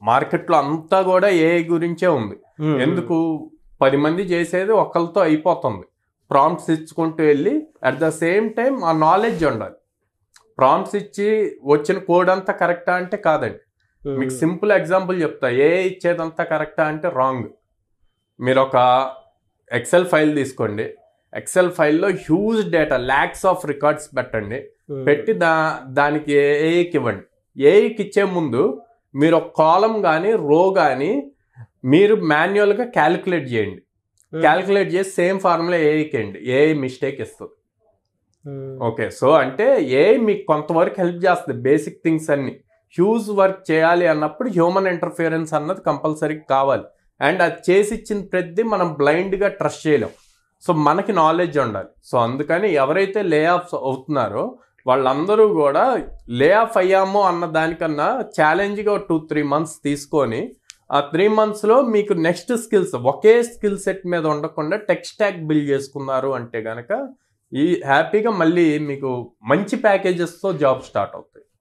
మార్కెట్లో అంతా కూడా ఏఐ గురించే ఉంది. ఎందుకు 10 మంది చేసేది ఒకరితో అయిపోతుంది. ప్రాంప్ట్స్ ఇచ్చుకుంటూ వెళ్ళి అట్ ద సేమ్ టైం ఆ నాలెడ్జ్ ఉండాలి. ప్రాంప్ట్స్ ఇచ్చి వచ్చిన కోడ్ అంతా కరెక్టా అంటే కాదండి. మీకు సింపుల్ ఎగ్జాంపుల్ చెప్తా. ఏఐ ఇచ్చేదంతా కరెక్టా అంటే రాంగ్. మీరు ఒక ఎక్సెల్ ఫైల్ తీసుకోండి. ఎక్సెల్ ఫైల్లో huge data lakhs of records పెట్టండి. పెట్టి దానికి ఏఐకి ఇవ్వండి. ఏఐకి ఇచ్చే ముందు మీరు ఒక కాలం కానీ రో కానీ మీరు మాన్యువల్గా క్యాలిక్యులేట్ చేయండి. క్యాలిక్యులేట్ చేసి సేమ్ ఫార్ములా ఏఐకి అండి. ఏఐ మిస్టేక్ ఇస్తుంది. ఓకే, సో అంటే ఏఐ మీకు కొంతవరకు హెల్ప్ చేస్తుంది. బేసిక్ థింగ్స్ అన్ని హ్యూజ్ వర్క్ చేయాలి అన్నప్పుడు హ్యూమన్ ఇంటర్ఫియరెన్స్ అన్నది కంపల్సరీ కావాలి. అండ్ అది చేసి ఇచ్చిన ప్రతి మనం బ్లైండ్గా ట్రస్ట్ చేయలేం. సో మనకి నాలెడ్జ్ ఉండాలి. సో అందుకని ఎవరైతే లే ఆఫ్ అవుతున్నారో వాళ్ళందరూ కూడా లే ఆఫ్ అయ్యామో అన్న దానికన్నా ఛాలెంజ్గా 2-3 months తీసుకొని ఆ 3 monthsలో మీకు నెక్స్ట్ స్కిల్స్ ఒకే స్కిల్ సెట్ మీద ఉండకుండా టెక్ స్టాక్ బిల్డ్ చేసుకున్నారు అంటే కనుక ఈ హ్యాపీగా మళ్ళీ మీకు మంచి ప్యాకేజెస్తో జాబ్ స్టార్ట్ అవుతాయి.